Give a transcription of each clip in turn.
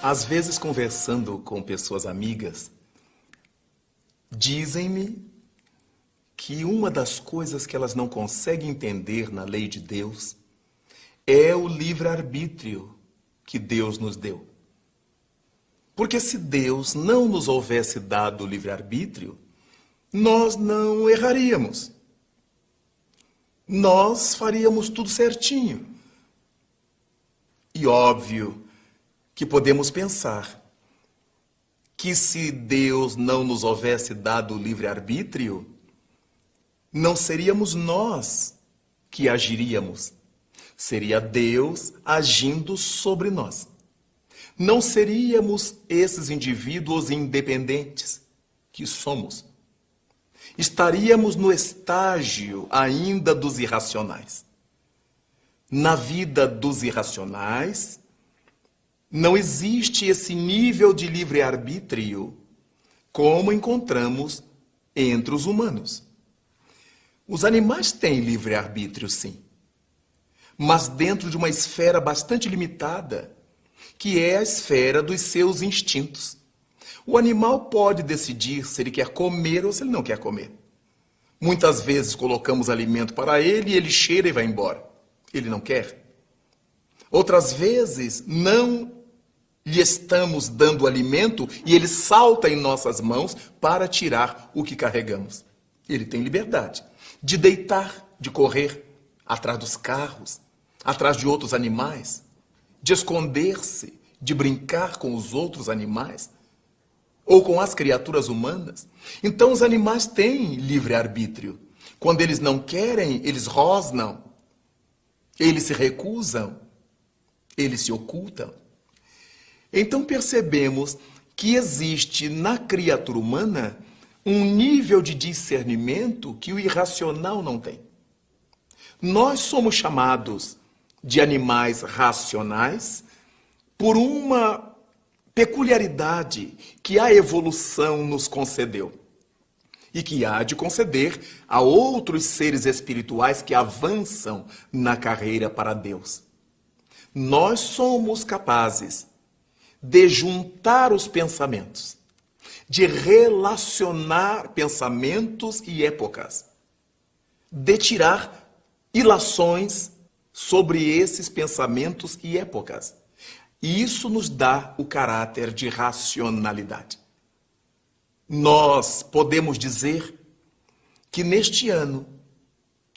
Às vezes, conversando com pessoas amigas, dizem-me que uma das coisas que elas não conseguem entender na lei de Deus é o livre-arbítrio que Deus nos deu. Porque se Deus não nos houvesse dado o livre-arbítrio, nós não erraríamos. Nós faríamos tudo certinho. E óbvio que podemos pensar que se Deus não nos houvesse dado o livre-arbítrio, não seríamos nós que agiríamos. Seria Deus agindo sobre nós. Não seríamos esses indivíduos independentes que somos. Estaríamos no estágio ainda dos irracionais. Na vida dos irracionais, não existe esse nível de livre-arbítrio como encontramos entre os humanos. Os animais têm livre-arbítrio, sim, mas dentro de uma esfera bastante limitada, que é a esfera dos seus instintos. O animal pode decidir se ele quer comer ou se ele não quer comer. Muitas vezes colocamos alimento para ele e ele cheira e vai embora. Ele não quer. Outras vezes, não lhe estamos dando alimento e ele salta em nossas mãos para tirar o que carregamos. Ele tem liberdade de deitar, de correr atrás dos carros, atrás de outros animais, de esconder-se, de brincar com os outros animais ou com as criaturas humanas. Então os animais têm livre-arbítrio. Quando eles não querem, eles rosnam, eles se recusam, eles se ocultam. Então percebemos que existe na criatura humana um nível de discernimento que o irracional não tem. Nós somos chamados de animais racionais por uma peculiaridade que a evolução nos concedeu e que há de conceder a outros seres espirituais que avançam na carreira para Deus. Nós somos capazes de juntar os pensamentos, de relacionar pensamentos e épocas, de tirar ilações sobre esses pensamentos e épocas. E isso nos dá o caráter de racionalidade. Nós podemos dizer que neste ano,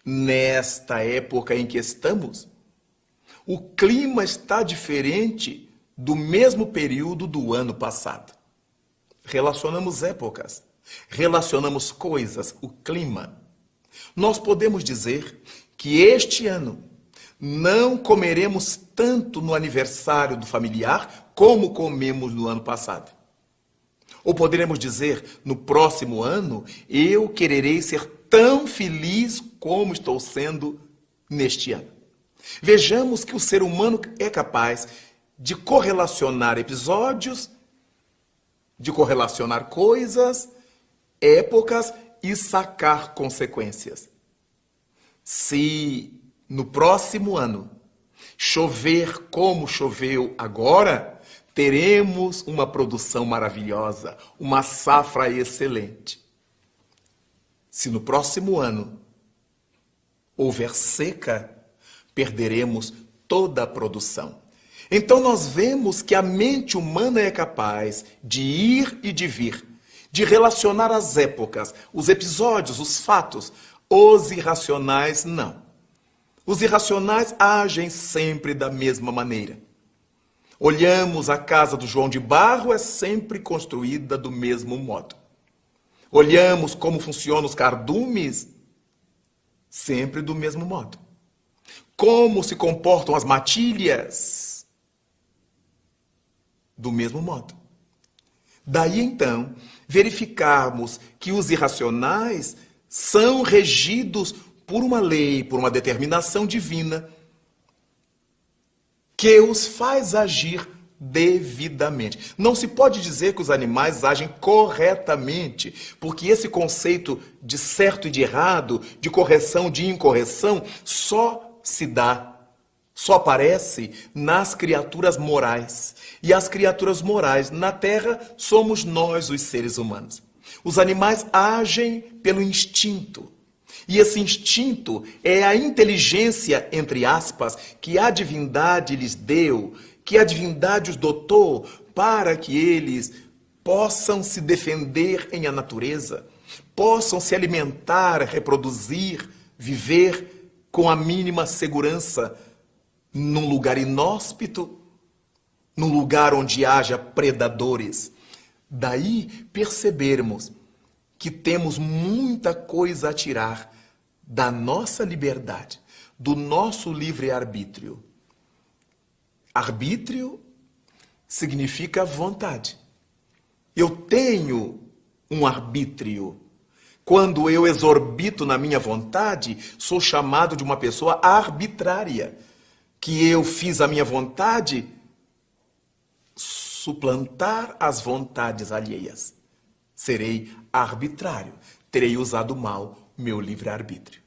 nesta época em que estamos, o clima está diferente do mesmo período do ano passado. Relacionamos épocas, relacionamos coisas, o clima. Nós podemos dizer que este ano não comeremos tanto no aniversário do familiar como comemos no ano passado. Ou poderemos dizer, no próximo ano, eu quererei ser tão feliz como estou sendo neste ano. Vejamos que o ser humano é capaz de correlacionar episódios, de correlacionar coisas, épocas e sacar consequências. Se no próximo ano chover como choveu agora, teremos uma produção maravilhosa, uma safra excelente. Se no próximo ano houver seca, perderemos toda a produção. Então nós vemos que a mente humana é capaz de ir e de vir, de relacionar as épocas, os episódios, os fatos. Os irracionais não. Os irracionais agem sempre da mesma maneira. Olhamos a casa do João de Barro, é sempre construída do mesmo modo. Olhamos como funcionam os cardumes, sempre do mesmo modo. Como se comportam as matilhas? Do mesmo modo. Daí então, verificarmos que os irracionais são regidos por uma lei, por uma determinação divina, que os faz agir devidamente. Não se pode dizer que os animais agem corretamente, porque esse conceito de certo e de errado, de correção, de incorreção, só aparece nas criaturas morais. E as criaturas morais na Terra somos nós, os seres humanos. Os animais agem pelo instinto. E esse instinto é a inteligência, entre aspas, que a divindade lhes deu, que a divindade os dotou para que eles possam se defender em a natureza, possam se alimentar, reproduzir, viver com a mínima segurança num lugar inóspito, num lugar onde haja predadores. Daí percebermos que temos muita coisa a tirar da nossa liberdade, do nosso livre-arbítrio. Arbítrio significa vontade. Eu tenho um arbítrio. Quando eu exorbito na minha vontade, sou chamado de uma pessoa arbitrária. Que eu fiz a minha vontade suplantar as vontades alheias. Serei arbitrário. Terei usado mal meu livre-arbítrio.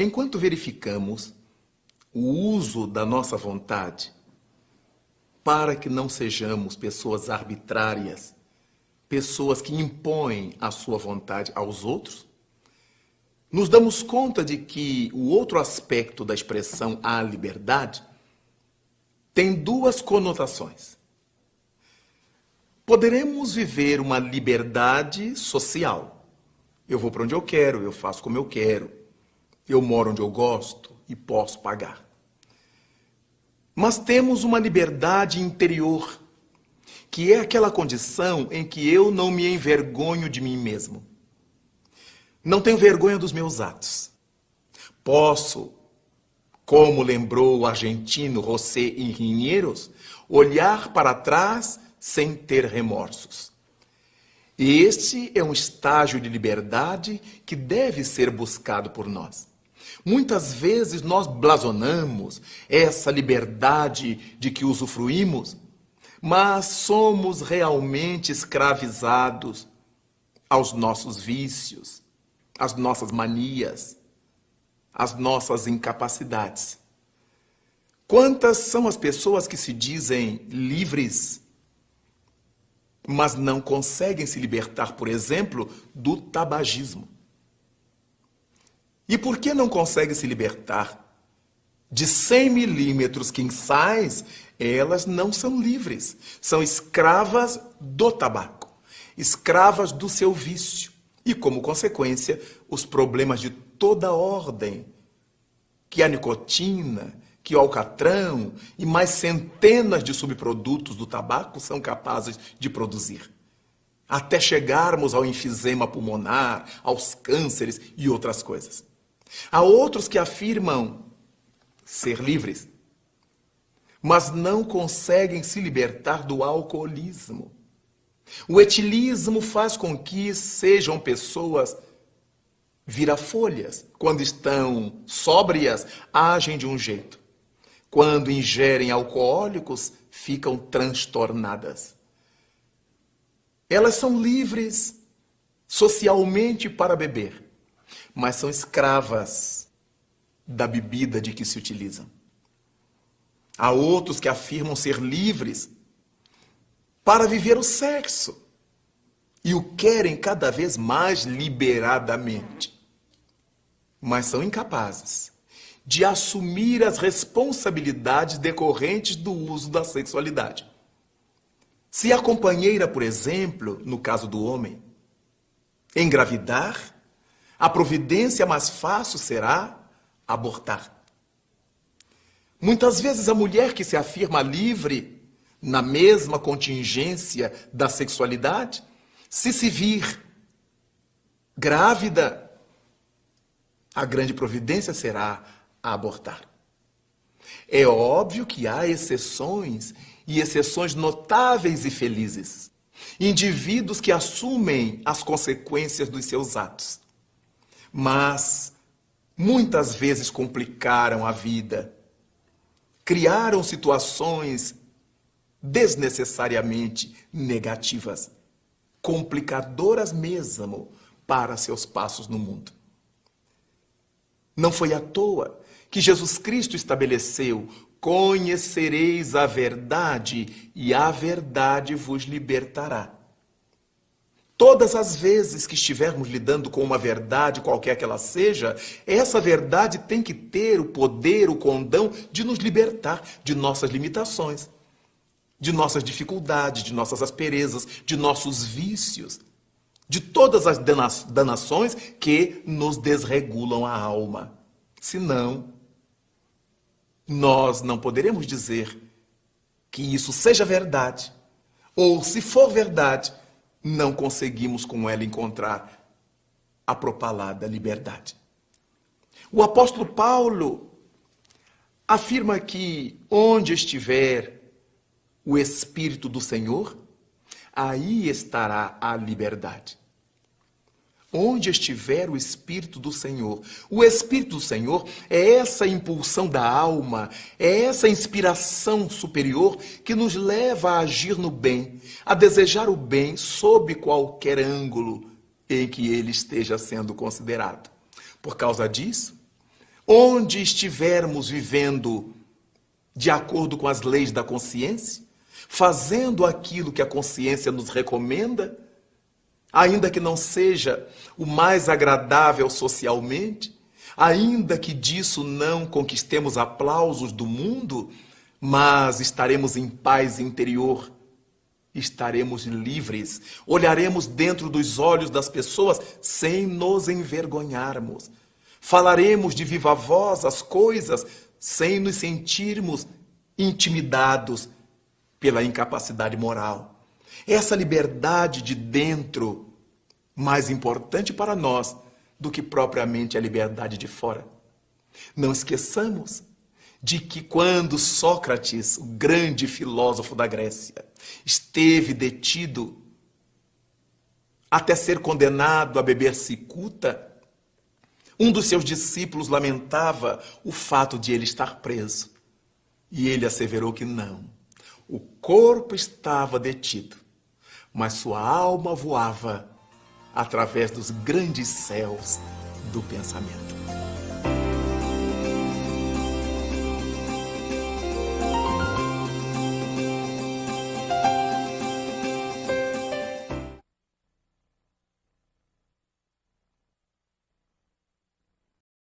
Enquanto verificamos o uso da nossa vontade para que não sejamos pessoas arbitrárias, pessoas que impõem a sua vontade aos outros, nos damos conta de que o outro aspecto da expressão a liberdade tem duas conotações. Poderemos viver uma liberdade social. Eu vou para onde eu quero, eu faço como eu quero, eu moro onde eu gosto e posso pagar. Mas temos uma liberdade interior, que é aquela condição em que eu não me envergonho de mim mesmo. Não tenho vergonha dos meus atos. Posso, como lembrou o argentino José Ingenieros, olhar para trás sem ter remorsos. Este é um estágio de liberdade que deve ser buscado por nós. Muitas vezes nós blasonamos essa liberdade de que usufruímos, mas somos realmente escravizados aos nossos vícios, às nossas manias, às nossas incapacidades. Quantas são as pessoas que se dizem livres, mas não conseguem se libertar, por exemplo, do tabagismo? E por que não conseguem se libertar? De 100 milímetros quinçais, elas não são livres. São escravas do tabaco, escravas do seu vício. E, como consequência, os problemas de toda ordem, que a nicotina, que o alcatrão e mais centenas de subprodutos do tabaco são capazes de produzir. Até chegarmos ao enfisema pulmonar, aos cânceres e outras coisas. Há outros que afirmam ser livres, mas não conseguem se libertar do alcoolismo. O etilismo faz com que sejam pessoas vira-folhas. Quando estão sóbrias, agem de um jeito. Quando ingerem alcoólicos, ficam transtornadas. Elas são livres socialmente para beber, mas são escravas da bebida de que se utilizam. Há outros que afirmam ser livres para viver o sexo e o querem cada vez mais liberadamente, mas são incapazes de assumir as responsabilidades decorrentes do uso da sexualidade. Se a companheira, por exemplo, no caso do homem, engravidar, a providência mais fácil será abortar. Muitas vezes a mulher que se afirma livre na mesma contingência da sexualidade, se vir grávida, a grande providência será a abortar. É óbvio que há exceções, e exceções notáveis e felizes. Indivíduos que assumem as consequências dos seus atos. Mas muitas vezes complicaram a vida. Criaram situações desnecessariamente negativas, complicadoras mesmo para seus passos no mundo. Não foi à toa que Jesus Cristo estabeleceu: conhecereis a verdade e a verdade vos libertará. Todas as vezes que estivermos lidando com uma verdade, qualquer que ela seja, essa verdade tem que ter o poder, o condão de nos libertar de nossas limitações, de nossas dificuldades, de nossas asperezas, de nossos vícios, de todas as danações que nos desregulam a alma. Senão, nós não poderemos dizer que isso seja verdade, ou se for verdade, não conseguimos com ela encontrar a propalada liberdade. O apóstolo Paulo afirma que onde estiver o Espírito do Senhor, aí estará a liberdade. Onde estiver o Espírito do Senhor. O Espírito do Senhor é essa impulsão da alma, é essa inspiração superior que nos leva a agir no bem, a desejar o bem sob qualquer ângulo em que ele esteja sendo considerado. Por causa disso, onde estivermos vivendo de acordo com as leis da consciência, fazendo aquilo que a consciência nos recomenda, ainda que não seja o mais agradável socialmente, ainda que disso não conquistemos aplausos do mundo, mas estaremos em paz interior, estaremos livres, olharemos dentro dos olhos das pessoas sem nos envergonharmos, falaremos de viva voz as coisas sem nos sentirmos intimidados pela incapacidade moral. Essa liberdade de dentro, mais importante para nós do que propriamente a liberdade de fora. Não esqueçamos de que quando Sócrates, o grande filósofo da Grécia, esteve detido até ser condenado a beber cicuta, um dos seus discípulos lamentava o fato de ele estar preso. E ele asseverou que não. O corpo estava detido, mas sua alma voava através dos grandes céus do pensamento.